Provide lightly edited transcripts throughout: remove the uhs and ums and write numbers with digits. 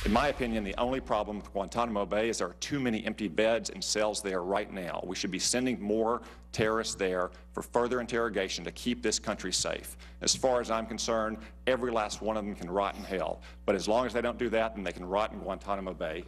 In my opinion, the only problem with Guantanamo Bay is there are too many empty beds and cells there right now. We should be sending more terrorists there for further interrogation to keep this country safe. As far as I'm concerned, every last one of them can rot in hell. But as long as they don't do that, then they can rot in Guantanamo Bay.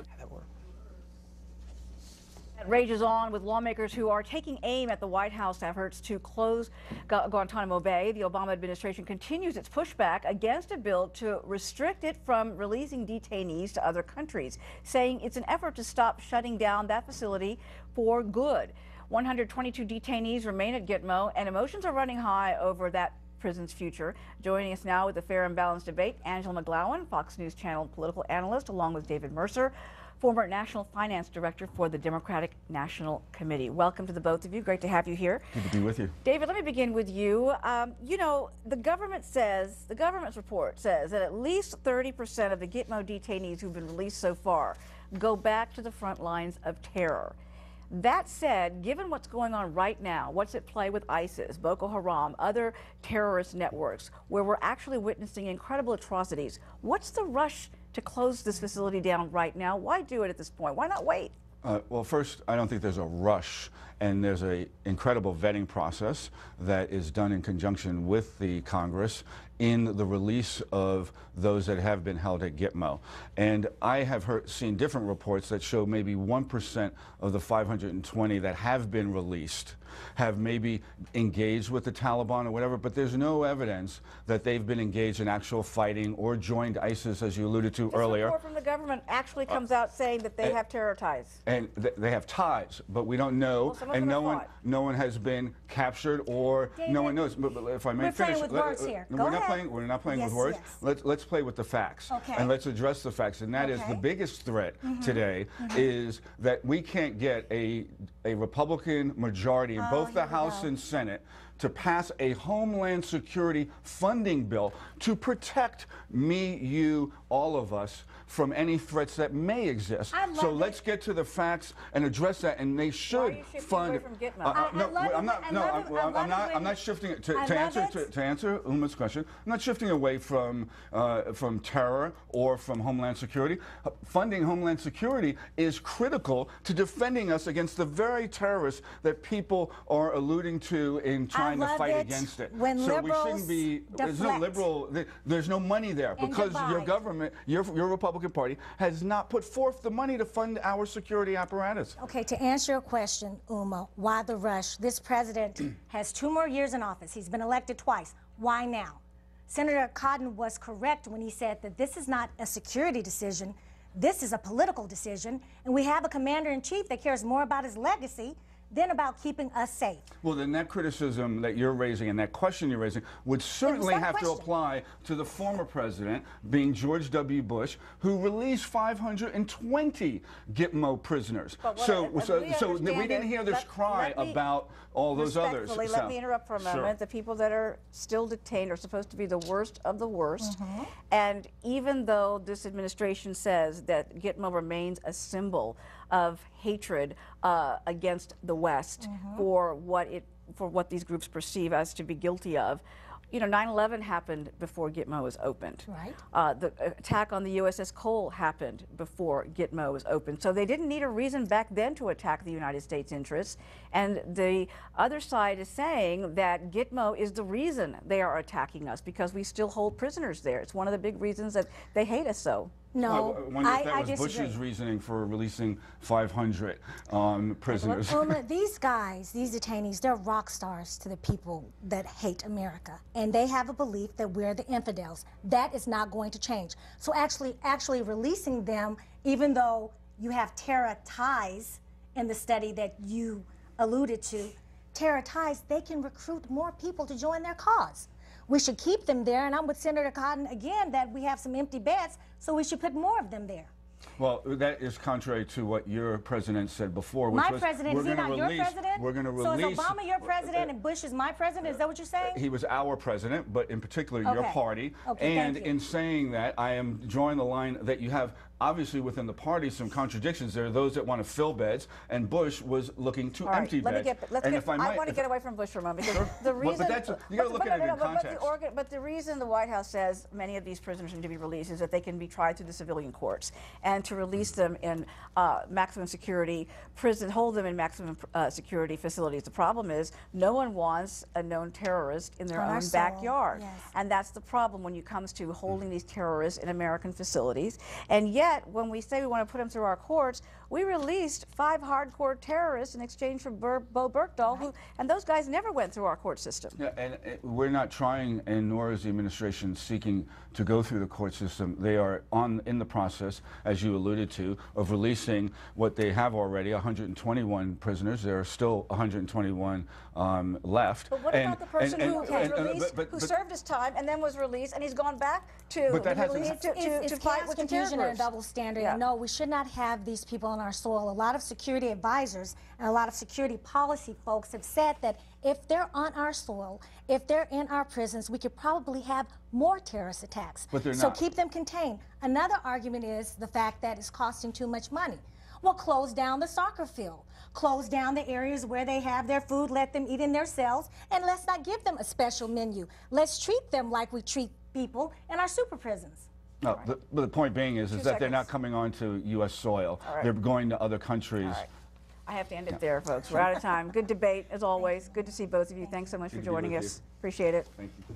It rages on with lawmakers who are taking aim at the White House efforts to close Guantanamo Bay. The Obama administration continues its pushback against a bill to restrict it from releasing detainees to other countries, saying it's an effort to stop shutting down that facility for good. 122 detainees remain at Gitmo, and emotions are running high over that prison's future. Joining us now with the fair and balanced debate, Angela McGlowan, Fox News Channel political analyst, along with David Mercer, former National Finance Director for the Democratic National Committee. Welcome to the both of you. Great to have you here. Good to be with you. David, let me begin with you. You know, the government's report says that at least 30% of the Gitmo detainees who've been released so far go back to the front lines of terror. That said, given what's going on right now, what's at play with ISIS, Boko Haram, other terrorist networks, where we're actually witnessing incredible atrocities, what's the rush to close this facility down right now? Why do it at this point? Why not wait? Well, first, I don't think there's a rush, and there's an incredible vetting process that is done in conjunction with the Congress in the release of those that have been held at Gitmo. And I have seen different reports that show maybe 1% of the 520 that have been released have maybe engaged with the Taliban or whatever, but there's no evidence that they've been engaged in actual fighting or joined ISIS, as you alluded to earlier. This report from the government actually comes out saying that they have terror ties. And they have ties, but we don't know, well, and no one has been captured, or David, no one knows. But if I may finish, with words here. We're not playing with words. Yes. Let's play with the facts, okay. and let's address the facts. And that is the biggest threat today is that we can't get a Republican majority in both the House and Senate to pass a Homeland Security funding bill to protect me, you, all of us from any threats that may exist. So let's get to the facts and address that, and they should fund. I'm not shifting it to answer Uma's question. I'm not shifting away from terror or from Homeland Security. Funding Homeland Security is critical to defending us against the very terrorists that people are alluding to in trying to fight against it. So we shouldn't be. There's no money there because your government, your Republican Party, has not put forth the money to fund our security apparatus. Okay, to answer your question, Uma, why the rush? This president has 2 more years in office. He's been elected twice. Why now? Senator Cotton was correct when he said that this is not a security decision. This is a political decision, and we have a commander-in-chief that cares more about his legacy than about keeping us safe. Well, then that criticism that you're raising and that question you're raising would certainly have to apply to the former president, being George W. Bush, who released 520 Gitmo prisoners. So we didn't hear this cry about all those others. Let me interrupt for a moment. Sure. The people that are still detained are supposed to be the worst of the worst. And even though this administration says that Gitmo remains a symbol of hatred against the West for what these groups perceive as to be guilty of. You know, 9/11 happened before Gitmo was opened. Right. The attack on the USS Cole happened before Gitmo was opened. So they didn't need a reason back then to attack the United States interests. And the other side is saying that Gitmo is the reason they are attacking us because we still hold prisoners there. It's one of the big reasons that they hate us so. No, I wonder if that was Bush's reasoning for releasing 500 prisoners. These guys, these detainees, they're rock stars to the people that hate America. And they have a belief that we're the infidels. That is not going to change. So actually releasing them, even though you have terror ties in the study that you alluded to, terror ties, they can recruit more people to join their cause. We should keep them there, and I'm with Senator Cotton again that we have some empty beds, so we should put more of them there. Well, that is contrary to what your president said before. Which my was, president, is he not your president? We're going to release. So is Obama your president and Bush is my president? Is that what you're saying? He was our president, but in particular your party. Okay, and in saying that, I am drawing the line that you have obviously within the party some contradictions. There are those that want to fill beds, and Bush was looking to All right, empty beds. I want to get away from Bush for a moment, because the reason... But that's, you got to look at it in context. But the reason the White House says many of these prisoners need to be released is that they can be tried through the civilian courts, and to release them in maximum security prison, hold them in maximum security facilities. The problem is no one wants a known terrorist in their own backyard. Yes. And that's the problem when it comes to holding these terrorists in American facilities. And yet, when we say we want to put them through our courts, we released 5 hardcore terrorists in exchange for Bo Bergdahl, and those guys never went through our court system. Yeah, and we're not trying, and nor is the administration seeking to go through the court system. They are in the process, as you alluded to, of releasing what they have already, 121 prisoners. There are still 121 left. But what about the person who was released, who served his time and then was released, and he's gone back to fight with the confusion and a terrorists? double standard. Yeah. And no, we should not have these people on our soil. A lot of security advisors and a lot of security policy folks have said that if they're on our soil, if they're in our prisons, we could probably have more terrorist attacks. But they're so not. keep them contained. Another argument is the fact that it's costing too much money. Well, close down the soccer field. Close down the areas where they have their food, let them eat in their cells, and let's not give them a special menu. Let's treat them like we treat people in our super prisons. No, but the point being is that they're not coming onto U.S. soil. They're going to other countries. I have to end it there, folks. We're out of time. Good debate, as always. Good to see both of you. Thanks so much for joining us. Appreciate it. Thank you.